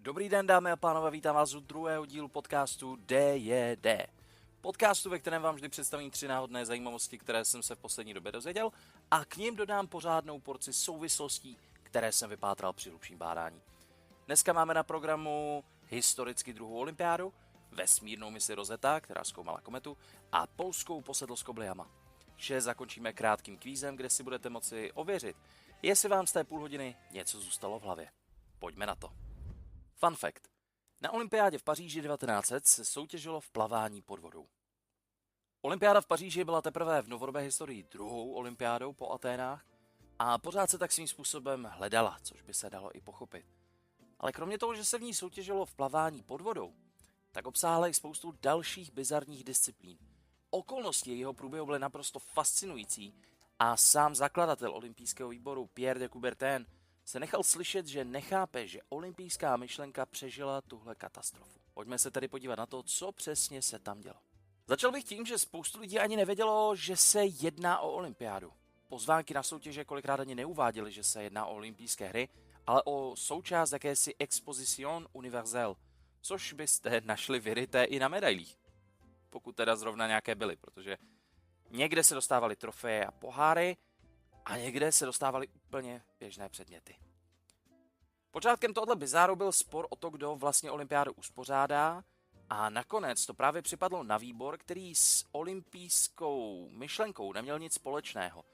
Dobrý den, dámy a pánové, vítám vás u druhého dílu podcastu D. Podcastu, ve kterém vám vždy představím 3 náhodné zajímavosti, které jsem se v poslední době dozvěděl a k nim dodám pořádnou porci souvislostí, které jsem vypátral při hlubším bádání. Dneska máme na programu historicky druhou olympiádu, vesmírnou misi Rosetta, která zkoumala kometu, a polskou posedlost kobliama. Vše zakončíme krátkým kvízem, kde si budete moci ověřit, jestli vám z té půl hodiny něco zůstalo v hlavě. Pojďme na to. Fun fact. Na olympiádě v Paříži 1900 se soutěžilo v plavání pod vodou. Olympiáda v Paříži byla teprve v novodobé historii druhou olympiádou po Aténách a pořád se tak svým způsobem hledala, což by se dalo i pochopit. Ale kromě toho, že se v ní soutěžilo v plavání pod vodou, tak obsáhla i spoustu dalších bizarních disciplín. Okolnosti jejího průběhu byly naprosto fascinující a sám zakladatel olympijského výboru Pierre de Coubertin se nechal slyšet, že nechápe, že olympijská myšlenka přežila tuhle katastrofu. Pojďme se tedy podívat na to, co přesně se tam dělo. Začal bych tím, že spoustu lidí ani nevědělo, že se jedná o olympiádu. Pozvánky na soutěže kolikrát ani neuváděly, že se jedná o olympijské hry, ale o součást jakési Exposition Universelle, což byste našli vyryté i na medailích. Pokud teda zrovna nějaké byly, protože někde se dostávaly trofeje a poháry a někde se dostávaly úplně běžné předměty. Počátkem tohoto bizáru byl spor o to, kdo vlastně olympiádu uspořádá, a nakonec to právě připadlo na výbor, který s olympijskou myšlenkou neměl nic společného.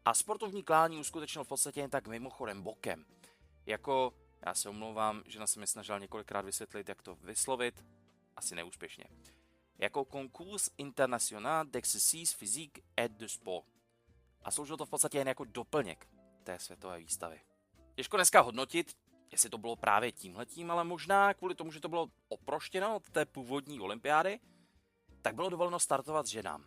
A sportovní klání uskutečnil v podstatě jen tak mimochodem bokem. Já se omlouvám, že jsem mi snažil několikrát vysvětlit, jak to vyslovit, asi neúspěšně. Jako Concours International d'Exercice Physique et de Sport. A sloužil to v podstatě jen jako doplněk té světové výstavy. Těžko dneska hodnotit, jestli to bylo právě tímhletím, ale možná kvůli tomu, že to bylo oproštěno od té původní olympiády, tak bylo dovoleno startovat ženám.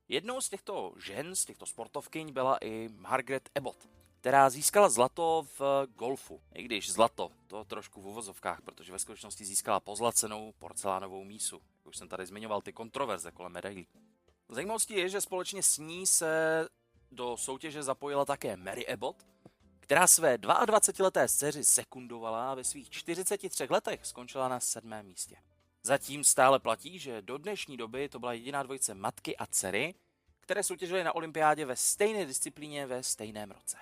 Jednou z těchto žen, z těchto sportovkyň byla i Margaret Abbott, která získala zlato v golfu. I když zlato, to trošku v uvozovkách, protože ve skutečnosti získala pozlacenou porcelánovou mísu. Jak už jsem tady zmiňoval ty kontroverze kolem medailí. Zajímavostí je, že společně s ní se do soutěže zapojila také Mary Abbott, která své 22leté dceři sekundovala a ve svých 43 letech skončila na 7. místě. Zatím stále platí, že do dnešní doby to byla jediná dvojice matky a dcery, které soutěžily na olympiádě ve stejné disciplíně ve stejném roce.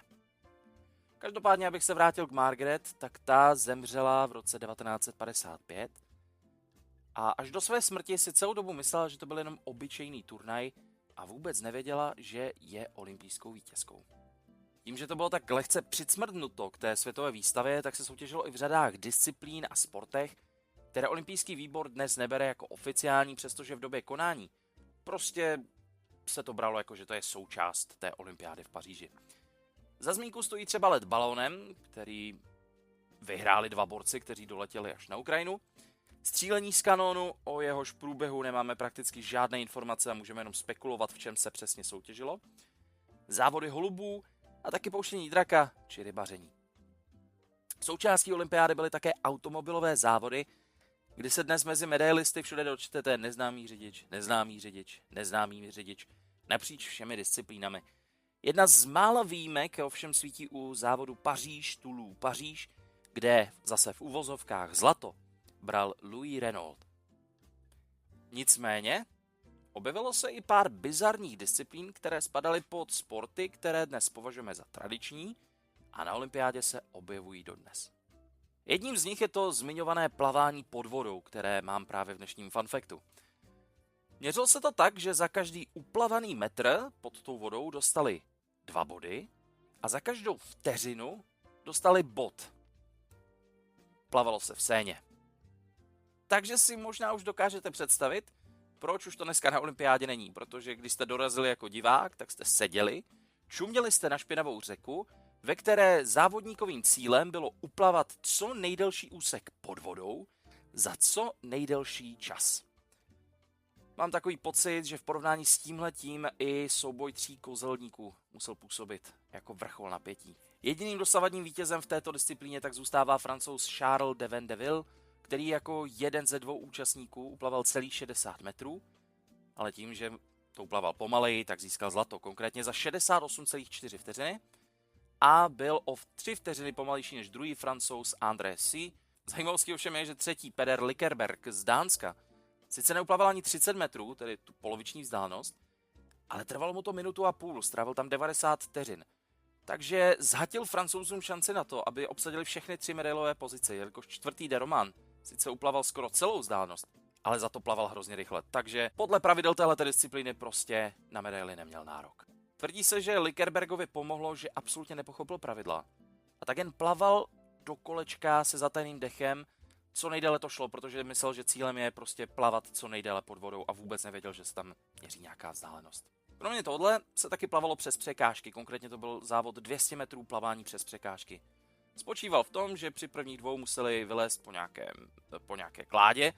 Každopádně, abych se vrátil k Margaret, tak ta zemřela v roce 1955 a až do své smrti si celou dobu myslela, že to byl jenom obyčejný turnaj a vůbec nevěděla, že je olympijskou vítězkou. Tím, že to bylo tak lehce přicmrdnuto k té světové výstavě, tak se soutěžilo i v řadách disciplín a sportech, které olympijský výbor dnes nebere jako oficiální, přestože v době konání prostě se to bralo jako, že to je součást té olympiády v Paříži. Za zmínku stojí třeba let balónem, který vyhráli 2 borci, kteří doletěli až na Ukrajinu. Střílení z kanónu, o jehož průběhu nemáme prakticky žádné informace a můžeme jenom spekulovat, v čem se přesně soutěžilo. Závody holubů a taky pouštění draka či rybaření. Součástí olympiády byly také automobilové závody, kdy se dnes mezi medailisty všude dočtete neznámý řidič, napříč všemi disciplínami. Jedna z mála výjimek ovšem svítí u závodu Paříž, kde zase v uvozovkách zlato bral Louis Renault. Nicméně objevilo se i pár bizarních disciplín, které spadaly pod sporty, které dnes považujeme za tradiční a na olympiádě se objevují dodnes. Jedním z nich je to zmiňované plavání pod vodou, které mám právě v dnešním funfactu. Měřilo se to tak, že za každý uplavaný metr pod tou vodou dostali 2 body a za každou vteřinu dostali bod. Plavalo se v Séně. Takže si možná už dokážete představit, proč už to dneska na olympiádě není, protože když jste dorazili jako divák, tak jste seděli, čuměli jste na špinavou řeku, ve které závodníkovým cílem bylo uplavat co nejdelší úsek pod vodou za co nejdelší čas. Mám takový pocit, že v porovnání s tímhletím i souboj 3 kouzelníků musel působit jako vrchol napětí. Jediným dosavadním vítězem v této disciplíně tak zůstává Francouz Charles de Vendeville, který jako jeden ze 2 účastníků uplaval celých 60 metrů, ale tím, že to uplaval pomaleji, tak získal zlato, konkrétně za 68,4 vteřiny a byl o 3 vteřiny pomalejší než druhý Francouz André Si, Zajímavostí ovšem je, že třetí Peder Likerberg z Dánska sice neuplaval ani 30 metrů, tedy tu poloviční vzdálenost, ale trvalo mu to 1,5 minuty, strávil tam 90 vteřin. Takže zhatil Francouzům šanci na to, aby obsadili všechny 3 medailové pozice, jelikož čtvrtý de Roman sice uplaval skoro celou vzdálenost, ale za to plaval hrozně rychle, takže podle pravidel téhleté disciplíny prostě na medaili neměl nárok. Tvrdí se, že Likerbergovi pomohlo, že absolutně nepochopil pravidla a tak jen plaval do kolečka se zatajeným dechem, co nejdéle to šlo, protože myslel, že cílem je prostě plavat co nejdéle pod vodou a vůbec nevěděl, že se tam měří nějaká vzdálenost. Kromě tohle se taky plavalo přes překážky, konkrétně to byl závod 200 metrů plavání přes překážky. Spočíval v tom, že při prvních dvou museli vylézt po nějaké kládě,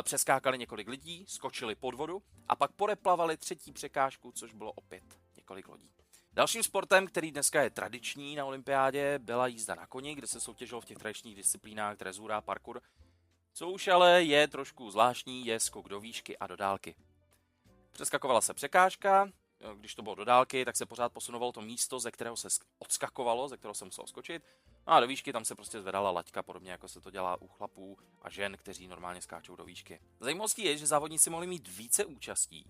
přeskákali několik lidí, skočili pod vodu a pak podeplavali třetí překážku, což bylo opět několik lodí. Dalším sportem, který dneska je tradiční na olympiádě, byla jízda na koni, kde se soutěžilo v těch tradičních disciplínách dresura, parkour. Co už ale je trošku zvláštní, je skok do výšky a do dálky. Přeskakovala se překážka, když to bylo do dálky, tak se pořád posunovalo to místo, ze kterého se odskakovalo, ze kterého se muselo skočit. No a do výšky tam se prostě zvedala laťka, podobně jako se to dělá u chlapů a žen, kteří normálně skáčou do výšky. Zajímavostí je, že závodníci mohli mít více účastí,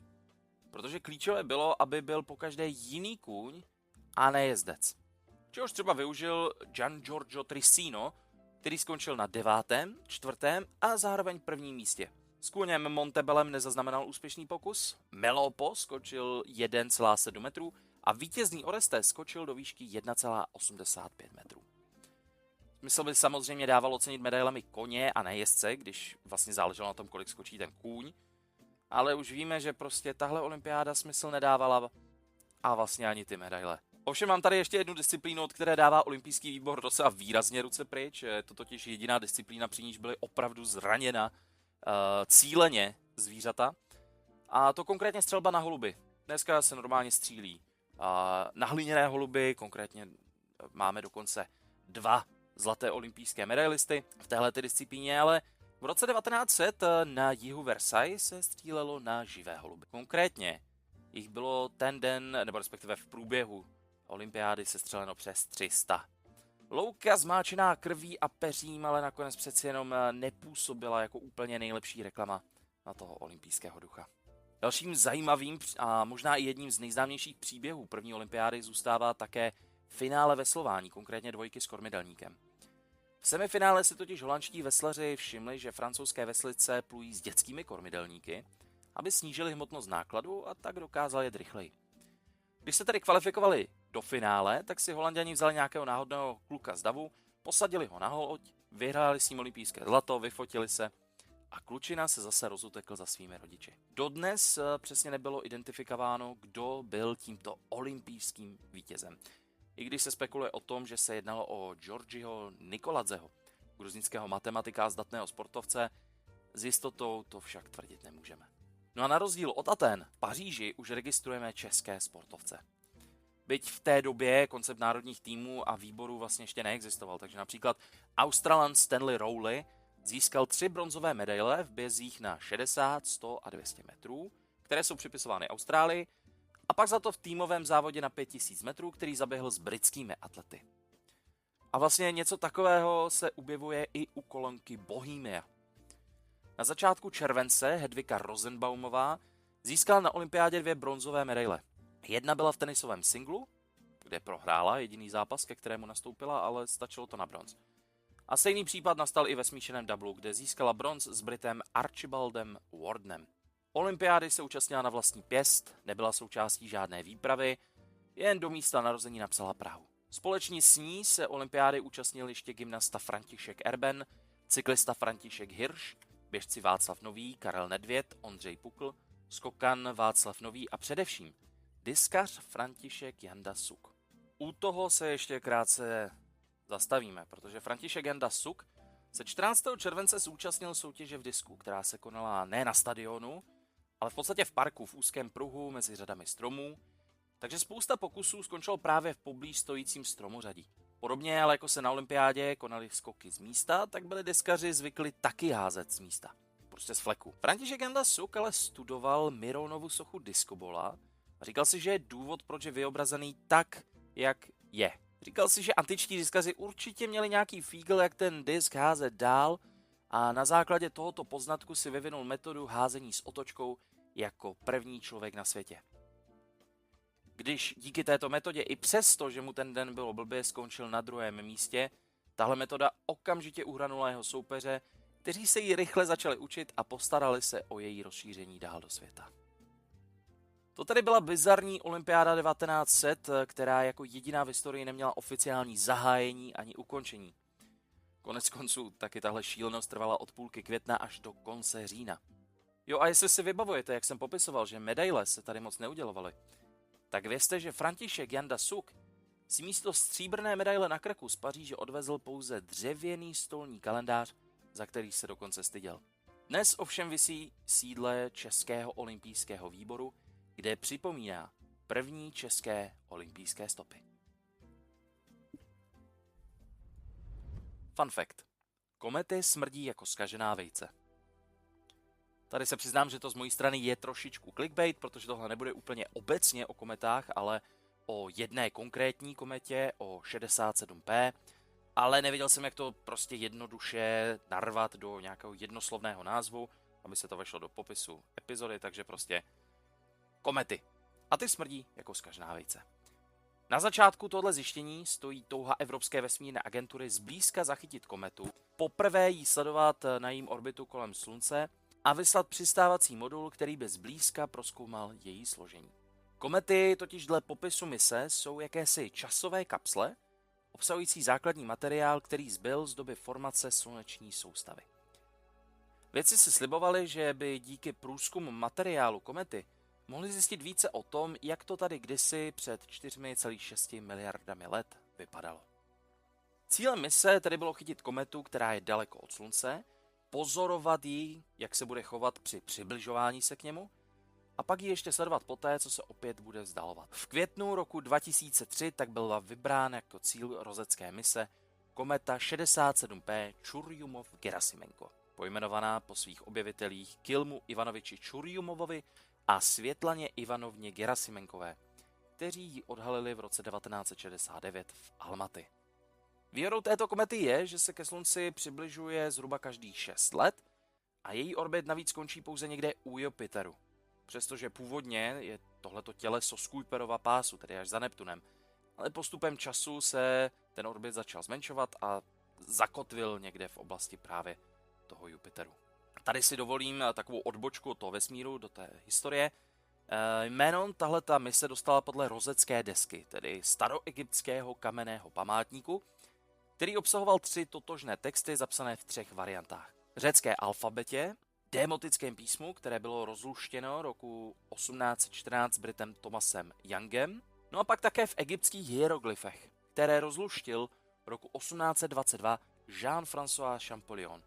protože klíčové bylo, aby byl pokaždé jiný kůň a ne jezdec. Čehož třeba využil Gian Giorgio Trissino, který skončil na 9., 4. a zároveň 1. místě. S kůněm Montebellem nezaznamenal úspěšný pokus, Melopo skočil 1,7 metrů a vítězný Orestes skočil do výšky 1,85 metrů. Smysl by samozřejmě dával ocenit medailemi koně a ne jezdce, když vlastně záleželo na tom, kolik skočí ten kůň, ale už víme, že prostě tahle olympiáda smysl nedávala a vlastně ani ty medaile. Ovšem mám tady ještě jednu disciplínu, od které dává olympijský výbor docela výrazně ruce pryč. Je to totiž jediná disciplína, při níž byly opravdu zraněna cíleně zvířata. A to konkrétně střelba na holuby. Dneska se normálně střílí na hliněné holuby, konkrétně máme dokonce 2 zlaté olympijské medailisty v téhleté disciplíně, ale v roce 1900 na jihu Versailles se střílelo na živé holuby. Konkrétně jich bylo ten den, nebo respektive v průběhu olympiády sestřeleno přes 300. Louka zmáčená krví a peřím, ale nakonec přeci jenom nepůsobila jako úplně nejlepší reklama na toho olympijského ducha. Dalším zajímavým a možná i jedním z nejznámějších příběhů první olympiády zůstává také finále veslování, konkrétně dvojky s kormidelníkem. V semifinále si totiž holandští veslaři všimli, že francouzské veslice plují s dětskými kormidelníky, aby snížili hmotnost nákladu a tak dokázali jet rychleji. Když se tedy kvalifikovali do finále, tak si Holanďani vzali nějakého náhodného kluka z davu, posadili ho na loď, vyhráli s ním olympijské zlato, vyfotili se a klučina se zase rozutekl za svými rodiči. Dodnes přesně nebylo identifikováno, kdo byl tímto olympijským vítězem. I když se spekuluje o tom, že se jednalo o Georgiho Nikoladzeho, gruzínského matematika a zdatného sportovce, s jistotou to však tvrdit nemůžeme. No a na rozdíl od Aten, v Paříži už registrujeme české sportovce. Byť v té době koncept národních týmů a výborů vlastně ještě neexistoval, takže například Australan Stanley Rowley získal 3 bronzové medaile v bězích na 60, 100 a 200 metrů, které jsou připisovány Austrálii, a pak za to v týmovém závodě na 5000 metrů, který zaběhl s britskými atlety. A vlastně něco takového se objevuje i u kolonky Bohemia. Na začátku července Hedvika Rosenbaumová získala na olympiádě 2 bronzové medaile. Jedna byla v tenisovém singlu, kde prohrála jediný zápas, ke kterému nastoupila, ale stačilo to na bronz. A stejný případ nastal i ve smíšeném dublu, kde získala bronz s Britem Archibaldem Wardenem. Olympiády se účastnila na vlastní pěst, nebyla součástí žádné výpravy, jen do místa narození napsala Prahu. Společně s ní se olympiády účastnil ještě gymnasta František Erben, cyklista František Hirsch, běžci Václav Nový, Karel Nedvěd, Ondřej Pukl, skokan Václav Nový a především diskař František Janda Suk. U toho se ještě krátce zastavíme, protože František Janda Suk se 14. července zúčastnil soutěže v disku, která se konala ne na stadionu, ale v podstatě v parku v úzkém pruhu mezi řadami stromů, takže spousta pokusů skončilo právě v poblíž stojícím stromořadí. Podobně, ale jako se na olympiádě konaly skoky z místa, tak byli deskaři zvykli taky házet z místa, prostě z fleku. František Janda Suk ale studoval Mironovu sochu diskobola a říkal si, že je důvod, proč je vyobrazený tak, jak je. Říkal si, že antičtí diskaři určitě měli nějaký fígl, jak ten disk házet dál, a na základě tohoto poznatku si vyvinul metodu házení s otočkou jako první člověk na světě. Když díky této metodě i přesto, že mu ten den bylo blbě, skončil na druhém místě, tahle metoda okamžitě uhranula jeho soupeře, kteří se ji rychle začali učit a postarali se o její rozšíření dál do světa. To tedy byla bizarní olympiáda 1900, která jako jediná v historii neměla oficiální zahájení ani ukončení. Konec konců taky tahle šílenost trvala od půlky května až do konce října. Jo, a jestli si vybavujete, jak jsem popisoval, že medaile se tady moc neudělovaly, tak vězte, že František Janda Suk si místo stříbrné medaile na krku z Paříže odvezl pouze dřevěný stolní kalendář, za který se dokonce styděl. Dnes ovšem visí v sídle Českého olympijského výboru, kde připomíná první české olympijské stopy. Fun fact. Komety smrdí jako zkažená vejce. Tady se přiznám, že to z mojí strany je trošičku clickbait, protože tohle nebude úplně obecně o kometách, ale o jedné konkrétní kometě, o 67P, ale nevěděl jsem, jak to prostě jednoduše narvat do nějakého jednoslovného názvu, aby se to vešlo do popisu epizody, takže prostě komety. A ty smrdí jako zkažená vejce. Na začátku tohle zjištění stojí touha Evropské vesmírné agentury zblízka zachytit kometu, poprvé ji sledovat na jejím orbitu kolem Slunce a vyslat přistávací modul, který by zblízka prozkoumal její složení. Komety totiž dle popisu mise jsou jakési časové kapsle, obsahující základní materiál, který zbyl z doby formace sluneční soustavy. Vědci si slibovali, že by díky průzkumu materiálu komety mohli zjistit více o tom, jak to tady kdysi před 4,6 miliardami let vypadalo. Cílem mise tedy bylo chytit kometu, která je daleko od Slunce, pozorovat ji, jak se bude chovat při přibližování se k němu, a pak ji ještě sledovat poté, co se opět bude vzdalovat. V květnu roku 2003 tak byla vybrána jako cíl rozecké mise kometa 67P Churyumov-Gerasimenko, pojmenovaná po svých objevitelích Kilmu Ivanoviči Churyumovovi a Světlaně Ivanovně Gerasimenkové, kteří ji odhalili v roce 1969 v Almaty. Výhodou této komety je, že se ke Slunci přibližuje zhruba každých 6 let a její orbit navíc končí pouze někde u Jupiteru. Přestože původně je tohleto těleso z Kuiperova pásu, tedy až za Neptunem, ale postupem času se ten orbit začal zmenšovat a zakotvil někde v oblasti právě toho Jupiteru. Tady si dovolím takovou odbočku od toho vesmíru do té historie. Jméno tahleta mise dostala podle rozecké desky, tedy staroegyptského kamenného památníku, který obsahoval 3 totožné texty zapsané v 3 variantách. Řecké alfabetě, démotickém písmu, které bylo rozluštěno roku 1814 Britem Thomasem Youngem, no a pak také v egyptských hieroglyfech, které rozluštil roku 1822 Jean-François Champollion.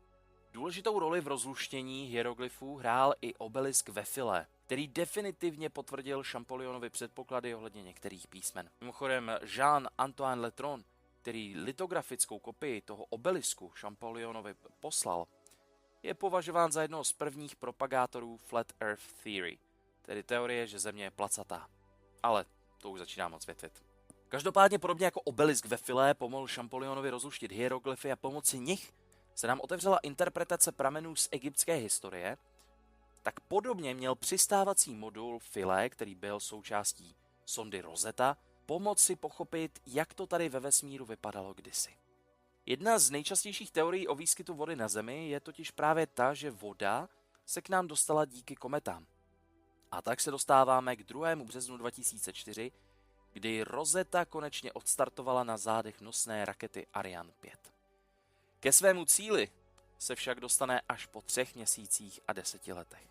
Důležitou roli v rozluštění hieroglyfů hrál i obelisk ve Philae, který definitivně potvrdil Champollionovi předpoklady ohledně některých písmen. Mimochodem Jean-Antoine Letron, který litografickou kopii toho obelisku Champollionovi poslal, je považován za jednoho z prvních propagátorů Flat Earth Theory, tedy teorie, že Země je placatá. Ale to už začíná moc větvit. Každopádně podobně jako obelisk ve Philae pomohl Champollionovi rozluštit hieroglyfy a pomocí nich se nám otevřela interpretace pramenů z egyptské historie, tak podobně měl přistávací modul Philae, který byl součástí sondy Rosetta, pomoci pochopit, jak to tady ve vesmíru vypadalo kdysi. Jedna z nejčastějších teorií o výskytu vody na Zemi je totiž právě ta, že voda se k nám dostala díky kometám. A tak se dostáváme k 2. březnu 2004, kdy Rosetta konečně odstartovala na zádech nosné rakety Ariane 5. Ke svému cíli se však dostane až po 3 měsících a 10 letech.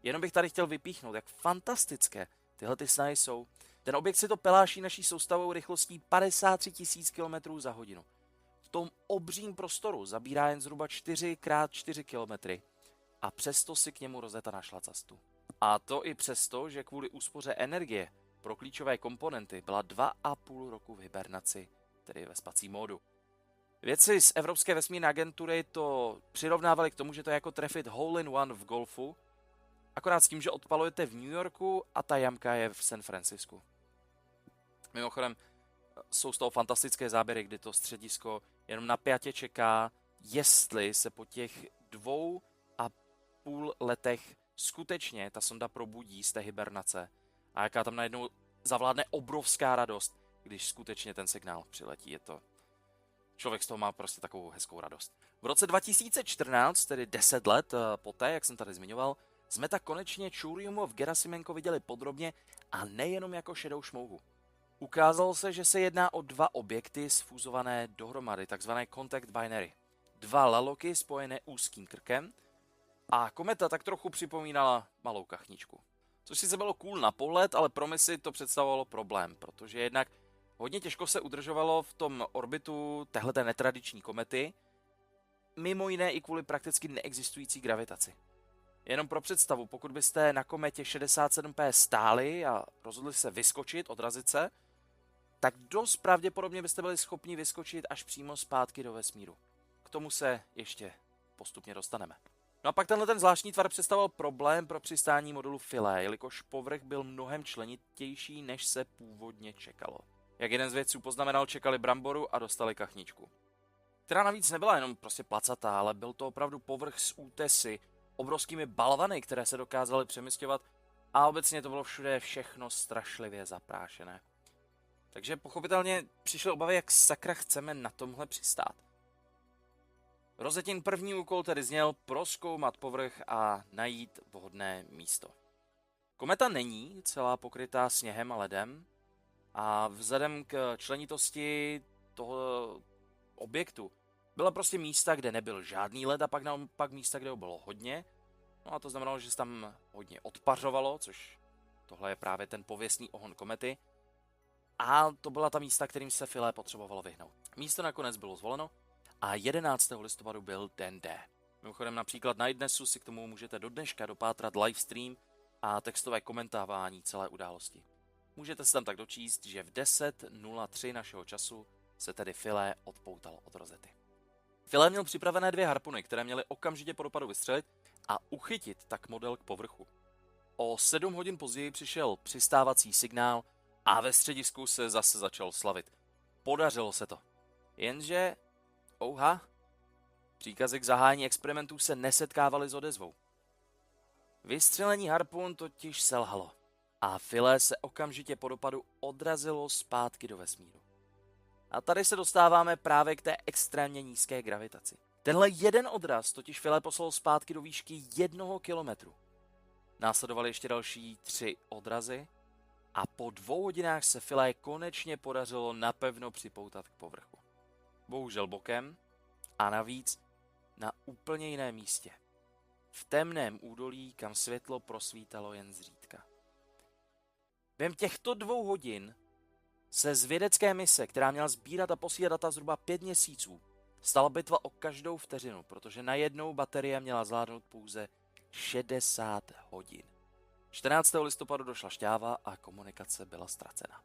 Jenom bych tady chtěl vypíchnout, jak fantastické tyhle snahy jsou. Ten objekt si to peláší naší soustavou rychlostí 53 000 km za hodinu. V tom obřím prostoru zabírá jen zhruba 4x4 km a přesto si k němu Rosetta našla cestu. A to i přesto, že kvůli úspoře energie pro klíčové komponenty byla 2,5 roku v hibernaci, tedy ve spacím módu. Vědci z Evropské vesmírné agentury to přirovnávali k tomu, že to je jako trefit hole in one v golfu, akorát s tím, že odpalujete v New Yorku a ta jamka je v San Francisku. Mimochodem, jsou z toho fantastické záběry, kdy to středisko jenom napjatě čeká, jestli se po těch 2,5 letech skutečně ta sonda probudí z té hibernace a jaká tam najednou zavládne obrovská radost, když skutečně ten signál přiletí. Člověk z toho má prostě takovou hezkou radost. V roce 2014, tedy 10 let poté, jak jsem tady zmiňoval, jsme tak konečně Churyumov Gerasimenko viděli podrobně a nejenom jako šedou šmouhu. Ukázalo se, že se jedná o 2 objekty sfúzované dohromady, takzvané contact binary. 2 laloky spojené úzkým krkem a kometa tak trochu připomínala malou kachničku. Což sice bylo cool na pohled, ale pro misi to představovalo problém, protože jednak hodně těžko se udržovalo v tom orbitu téhleté netradiční komety, mimo jiné i kvůli prakticky neexistující gravitaci. Jenom pro představu, pokud byste na kometě 67P stáli a rozhodli se vyskočit, odrazit se, tak dost pravděpodobně byste byli schopni vyskočit až přímo zpátky do vesmíru. K tomu se ještě postupně dostaneme. No a pak ten zvláštní tvar představoval problém pro přistání modulu Philae, jelikož povrch byl mnohem členitější, než se původně čekalo. Jak jeden z vědců poznamenal, čekali bramboru a dostali kachničku. Která navíc nebyla jenom prostě placatá, ale byl to opravdu povrch s útesy, obrovskými balvany, které se dokázaly přemisťovat a obecně to bylo všude všechno strašlivě zaprášené. Takže pochopitelně přišly obavy, jak sakra chceme na tomhle přistát. Rozetin první úkol tedy zněl prozkoumat povrch a najít vhodné místo. Kometa není celá pokrytá sněhem a ledem a vzhledem k členitosti toho objektu byla prostě místa, kde nebyl žádný led a pak naopak místa, kde ho bylo hodně. No a to znamenalo, že se tam hodně odpařovalo, což tohle je právě ten pověstný ohon komety. A to byla ta místa, kterým se Philae potřebovalo vyhnout. Místo nakonec bylo zvoleno a 11. listopadu byl den D. Mimochodem například na iDnesu si k tomu můžete do dneška dopátrat livestream a textové komentování celé události. Můžete se tam tak dočíst, že v 10:03 našeho času se tedy Philae odpoutal od rozety. Philae měl připravené 2 harpuny, které měly okamžitě po dopadu vystřelit a uchytit tak model k povrchu. O 7 hodin později přišel přistávací signál a ve středisku se zase začal slavit. Podařilo se to. Jenže, příkazy k zahájení experimentů se nesetkávaly s odezvou. Vystřelení harpun totiž selhalo a Philae se okamžitě po dopadu odrazilo zpátky do vesmíru. A tady se dostáváme právě k té extrémně nízké gravitaci. Tenhle jeden odraz totiž Philae poslal zpátky do výšky 1 kilometru. Následovaly ještě další 3 odrazy a po 2 hodinách se Philae konečně podařilo napevno připoutat k povrchu. Bohužel bokem a navíc na úplně jiném místě. V temném údolí, kam světlo prosvítalo jen zřídka. Během těchto 2 hodin se z vědecké mise, která měla sbírat a posílat data zhruba 5 měsíců, stala bitva o každou vteřinu, protože na jednou baterie měla zvládnout pouze 60 hodin. 14. listopadu došla šťáva a komunikace byla ztracena.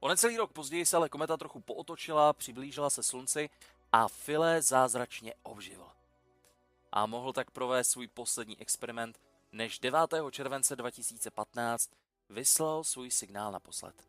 O necelý rok později se ale kometa trochu pootočila, přiblížila se slunci a Philae zázračně obživl. A mohl tak provést svůj poslední experiment, než 9. července 2015 vyslal svůj signál naposled.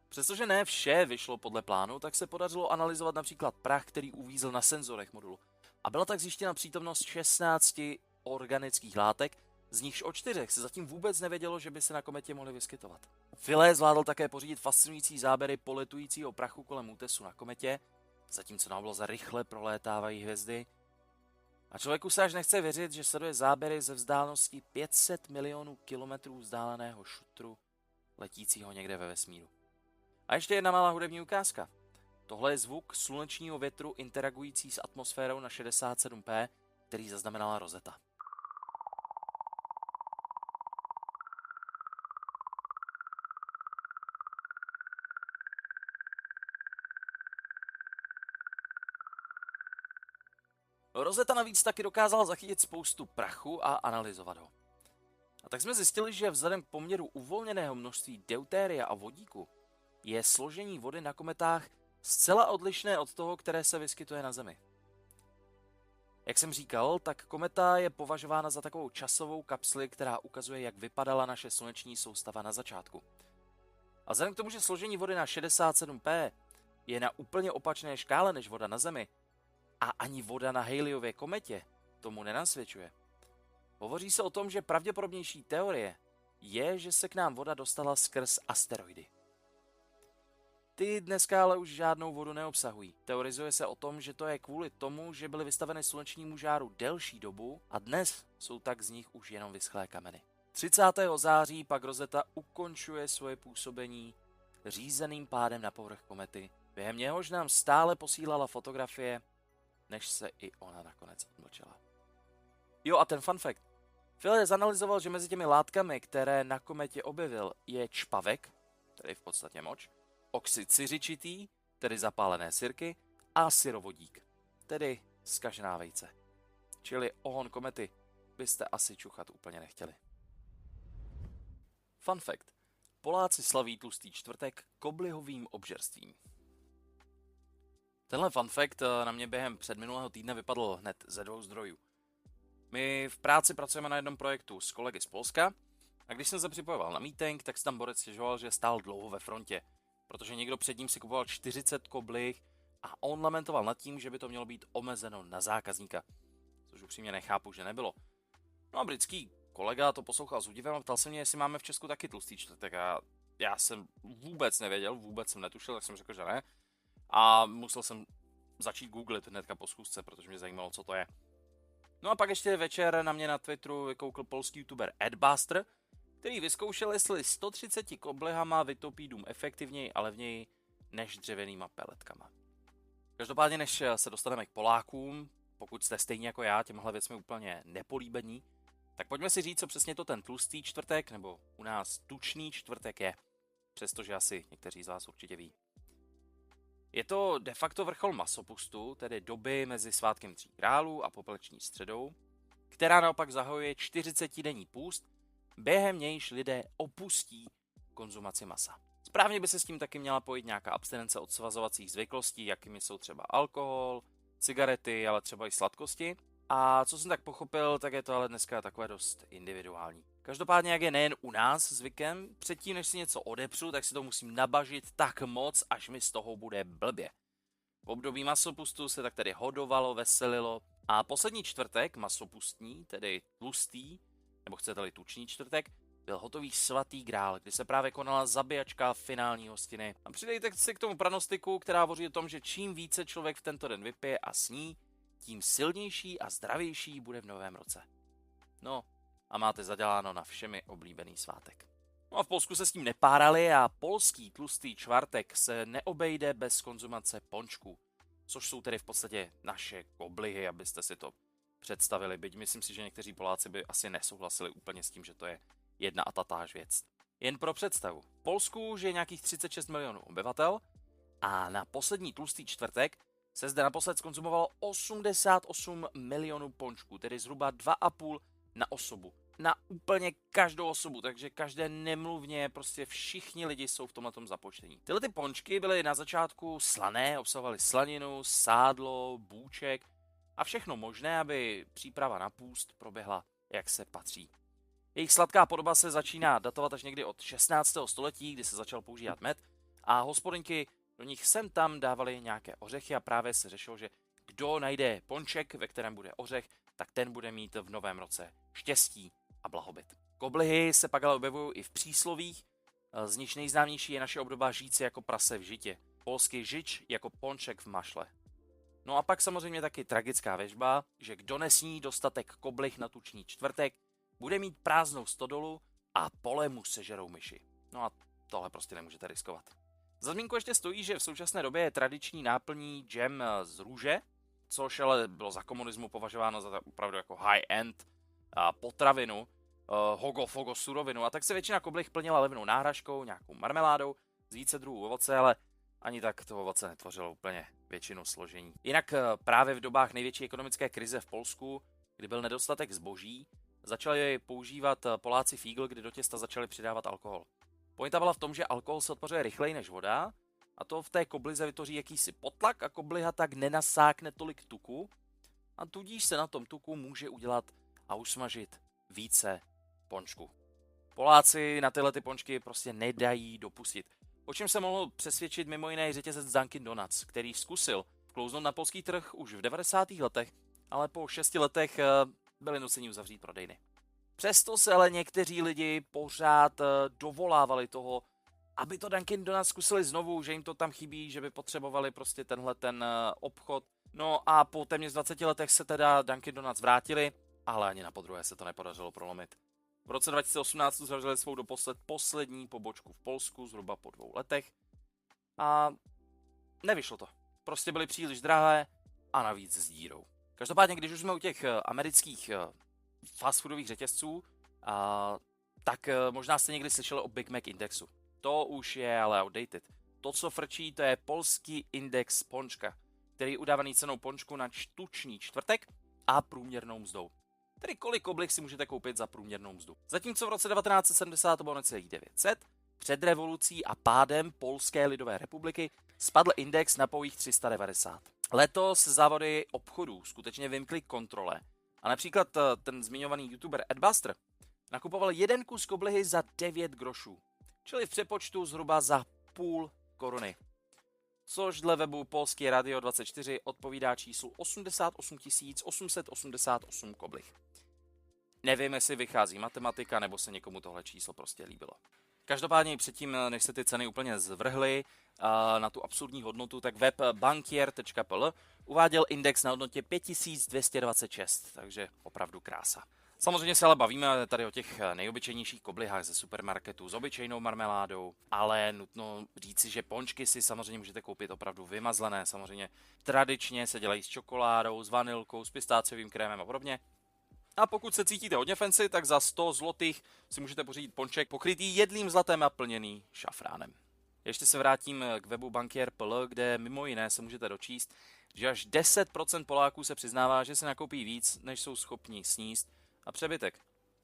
Přestože ne vše vyšlo podle plánu, tak se podařilo analyzovat například prach, který uvízl na senzorech modulu. A byla tak zjištěna přítomnost 16 organických látek, z nichž o 4 se zatím vůbec nevědělo, že by se na kometě mohly vyskytovat. Philae zvládl také pořídit fascinující záběry poletujícího prachu kolem útesu na kometě, zatímco na obloze rychle prolétávají hvězdy. A člověku se až nechce věřit, že sleduje záběry ze vzdálenosti 500 milionů kilometrů vzdáleného šutru, letícího někde ve vesmíru. A ještě jedna malá hudební ukázka. Tohle je zvuk slunečního větru interagující s atmosférou na 67P, který zaznamenala Rosetta. Rosetta navíc taky dokázala zachytit spoustu prachu a analyzovat ho. A tak jsme zjistili, že vzhledem k poměru uvolněného množství deutéria a vodíku je složení vody na kometách zcela odlišné od toho, které se vyskytuje na Zemi. Jak jsem říkal, tak kometa je považována za takovou časovou kapsli, která ukazuje, jak vypadala naše sluneční soustava na začátku. A A vzhledem k tomu, že složení vody na 67P je na úplně opačné škále než voda na Zemi a ani voda na Halleyově kometě tomu nenasvědčuje, hovoří se o tom, že pravděpodobnější teorie je, že se k nám voda dostala skrz asteroidy. Ty dneska ale už žádnou vodu neobsahují. Teorizuje se o tom, že to je kvůli tomu, že byly vystaveny slunečnímu žáru delší dobu a dnes jsou tak z nich už jenom vyschlé kameny. 30. září pak Rosetta ukončuje svoje působení řízeným pádem na povrch komety, během něhož nám stále posílala fotografie, než se i ona nakonec odmlčela. Jo, a ten fun fact. Phil zanalyzoval, že mezi těmi látkami, které na kometě objevil, je čpavek, tedy v podstatě moč, oxid siřičitý, tedy zapálené sirky, a syrovodík, tedy zkažená vejce. Čili ohon komety byste asi čuchat úplně nechtěli. Fun fact. Poláci slaví tlustý čtvrtek koblihovým obžerstvím. Tenhle fun fact na mě během předminulého týdne vypadl hned ze 2 zdrojů. My v práci pracujeme na jednom projektu s kolegy z Polska a když jsem se připojoval na meeting, tak se tam borec stěžoval, že stál dlouho ve frontě, protože někdo před ním si kupoval 40 koblih a on lamentoval nad tím, že by to mělo být omezeno na zákazníka, což upřímně nechápu, že nebylo. No a britský kolega to poslouchal s údivem a ptal se mě, jestli máme v Česku taky tlustý čtvrtek a já jsem vůbec nevěděl, vůbec jsem netušil, tak jsem řekl, že ne. A musel jsem začít googlit hnedka po schůzce, protože mě zajímalo, co to je. No a pak ještě večer na mě na Twitteru vykoukl polský youtuber Adbuster, který vyzkoušel, jestli 130 koblihama vytopí dům efektivněji a levněji než dřevěnýma peletkama. Každopádně, než se dostaneme k Polákům, pokud jste stejně jako já těmhle věcmi úplně nepolíbení, tak pojďme si říct, co přesně to ten tlustý čtvrtek, nebo u nás tučný čtvrtek je, přestože asi někteří z vás určitě ví. Je to de facto vrchol masopustu, tedy doby mezi svátkem 3 králů a popeleční středou, která naopak zahajuje 40denní půst, během nějž lidé opustí konzumaci masa. Správně by se s tím taky měla pojít nějaká abstinence od svazovacích zvyklostí, jakými jsou třeba alkohol, cigarety, ale třeba i sladkosti. A co jsem tak pochopil, tak je to ale dneska takové dost individuální. Každopádně, jak je nejen u nás zvykem, předtím, než si něco odepřu, tak si to musím nabažit tak moc, až mi z toho bude blbě. V období masopustu se tak tedy hodovalo, veselilo a poslední čtvrtek masopustní, tedy tlustý, nebo chcete-li tučný čtvrtek, byl hotový svatý grál, kdy se právě konala zabíjačka finální hostiny. A přidejte si k tomu pranostiku, která hovoří o tom, že čím více člověk v tento den vypije a sní, tím silnější a zdravější bude v novém roce. No, a máte zaděláno na všemi oblíbený svátek. No a v Polsku se s tím nepárali a polský tlustý čtvrtek se neobejde bez konzumace pončků, což jsou tedy v podstatě naše koblihy, abyste si to představili, byť myslím si, že někteří Poláci by asi nesouhlasili úplně s tím, že to je jedna a tatáž věc. Jen pro představu, v Polsku žije nějakých 36 milionů obyvatel a na poslední tlustý čtvrtek se zde naposled skonzumovalo 88 milionů pončků, tedy zhruba 2,5 na osobu. Na úplně každou osobu, takže každé nemluvně, prostě všichni lidi jsou v tomhletom započtení. Tyhle ty pončky byly na začátku slané, obsahovaly slaninu, sádlo, bůček a všechno možné, aby příprava na půst proběhla, jak se patří. Jejich sladká podoba se začíná datovat až někdy od 16. století, kdy se začal používat med a hospodyňky do nich sem tam dávali nějaké ořechy a právě se řešilo, že kdo najde ponček, ve kterém bude ořech, tak ten bude mít v novém roce štěstí a blahobyt. Koblihy se pak ale objevují i v příslovích, z nich nejznámější je naše obdoba žíci jako prase v žitě, polsky žič jako ponček v mašle. No a pak samozřejmě taky tragická věřba, že kdo nesní dostatek koblih na tučný čtvrtek, bude mít prázdnou stodolu a pole mu sežerou myši. No a tohle prostě nemůžete riskovat. Za zmínku ještě stojí, že v současné době je tradiční náplní džem z růže, což ale bylo za komunismu považováno za opravdu jako high-end potravinu, hogo-fogo surovinu, a tak se většina koblih plnila levnou náhražkou, nějakou marmeládou z více druhů ovoce, ale ani tak to ovoce netvořilo úplně většinu složení. Jinak právě v dobách největší ekonomické krize v Polsku, kdy byl nedostatek zboží, začali používat Poláci fígl, kdy do těsta začali přidávat alkohol. Pointa byla v tom, že alkohol se odpařuje rychleji než voda a to v té koblize vytvoří jakýsi potlak a kobliha tak nenasákne tolik tuku a tudíž se na tom tuku může udělat a usmažit více pončku. Poláci na tyhle ty pončky prostě nedají dopustit. O čem se mohl přesvědčit mimo jiné řetězec Dunkin Donuts, který zkusil vklouznout na polský trh už v 90. letech, ale po 6 letech byli nuceni uzavřít prodejny. Přesto se ale někteří lidi pořád dovolávali toho, aby to Dunkin Donuts zkusili znovu, že jim to tam chybí, že by potřebovali prostě tenhle ten obchod. No a po téměř 20 letech se teda Dunkin Donuts vrátili, ale ani na podruhé se to nepodařilo prolomit. V roce 2018 zavřeli svou doposled poslední pobočku v Polsku, zhruba po 2 letech. A nevyšlo to. Prostě byly příliš drahé a navíc s dírou. Každopádně, když už jsme u těch amerických fast foodových řetězců, tak možná jste někdy slyšeli o Big Mac indexu. To už je ale outdated. To, co frčí, to je polský index pončka, který je udávaný cenou pončku na tučný čtvrtek a průměrnou mzdou. Tedy kolik koblih si můžete koupit za průměrnou mzdu. Zatímco v roce 1970 to bylo necelých 900, před revolucí a pádem Polské lidové republiky spadl index na pouhých 390. Letos závody obchodů skutečně vymkly kontrole a například ten zmiňovaný youtuber Adbuster nakupoval jeden kus koblihy za 9 grošů, čili v přepočtu zhruba za půl koruny. Což dle webu Polské Radio 24 odpovídá číslu 88 888 koblih. Nevím, jestli vychází matematika, nebo se někomu tohle číslo prostě líbilo. Každopádně předtím, než se ty ceny úplně zvrhly na tu absurdní hodnotu, tak web bankier.pl uváděl index na hodnotě 5226, takže opravdu krása. Samozřejmě se ale bavíme tady o těch nejobyčejnějších koblihách ze supermarketu s obyčejnou marmeládou, ale nutno říci, že pončky si samozřejmě můžete koupit opravdu vymazlené. Samozřejmě tradičně se dělají s čokoládou, s vanilkou, s pistáciovým krémem a podobně. A pokud se cítíte hodně fancy, tak za 100 zlotých si můžete pořídit ponček pokrytý jedlým zlatem a plněný šafránem. Ještě se vrátím k webu bankier.pl, kde mimo jiné se můžete dočíst, že až 10% Poláků se přiznává, že si nakoupí víc, než jsou schopni sníst, a přebytek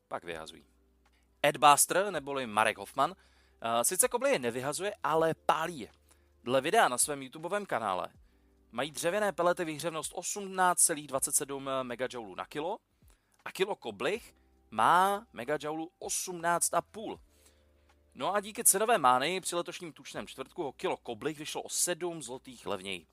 pak vyhazují. Adbuster, neboli Marek Hoffman, sice koblihy nevyhazuje, ale pálí je. Dle videa na svém YouTubeovém kanále mají dřevěné pelety výhřevnost 18,27 MJ na kilo a kilo koblih má megajoulů 18,5. No a díky cenové mánii při letošním tučném čtvrtku o kilo koblih vyšlo o 7 zlotých levněji.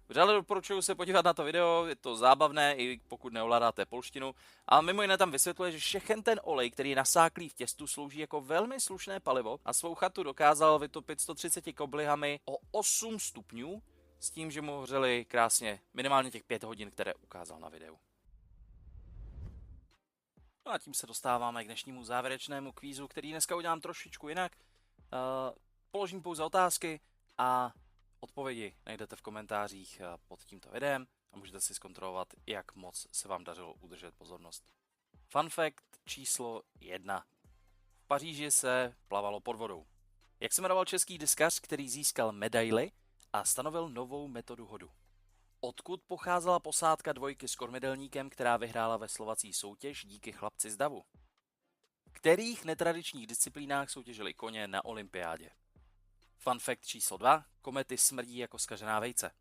Vřele doporučuji se podívat na to video, je to zábavné, i pokud neovládáte polštinu. A mimo jiné tam vysvětluje, že všechen ten olej, který je nasáklý v těstu, slouží jako velmi slušné palivo a svou chatu dokázal vytopit 130 koblihami o 8 stupňů, s tím, že mu hořeli krásně minimálně těch 5 hodin, které ukázal na videu. No a tím se dostáváme k dnešnímu závěrečnému kvízu, který dneska udělám trošičku jinak. Položím pouze otázky a odpovědi najdete v komentářích pod tímto videem a můžete si zkontrolovat, jak moc se vám dařilo udržet pozornost. Fun fact číslo 1. V Paříži se plavalo pod vodou. Jak se jmenoval český diskař, který získal medaili a stanovil novou metodu hodu? Odkud pocházela posádka dvojky s kormidelníkem, která vyhrála veslovací soutěž díky chlapci z davu? V kterých netradičních disciplínách soutěžili koně na olympiádě? Fun fact číslo 2. Komety smrdí jako zkažená vejce.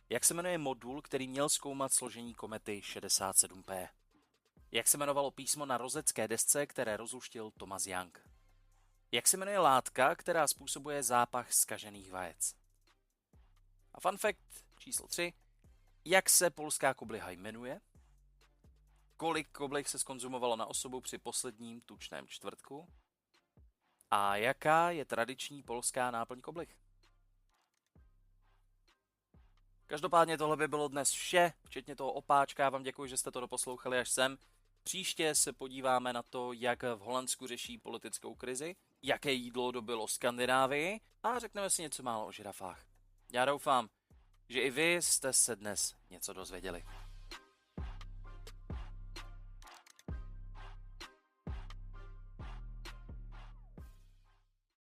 Jak se jmenuje modul, který měl zkoumat složení komety 67P? Jak se jmenovalo písmo na rozecké desce, které rozluštil Thomas Young? Jak se jmenuje látka, která způsobuje zápach zkažených vajec? A fun fact číslo 3. Jak se polská kobliha jmenuje? Kolik koblih se skonzumovalo na osobu při posledním tučném čtvrtku? A jaká je tradiční polská náplň koblih? Každopádně tohle by bylo dnes vše, včetně toho opáčka. Já vám děkuji, že jste to doposlouchali až sem. Příště se podíváme na to, jak v Holandsku řeší politickou krizi, jaké jídlo dobylo Skandinávii a řekneme si něco málo o žirafách. Já doufám, že i vy jste se dnes něco dozvěděli.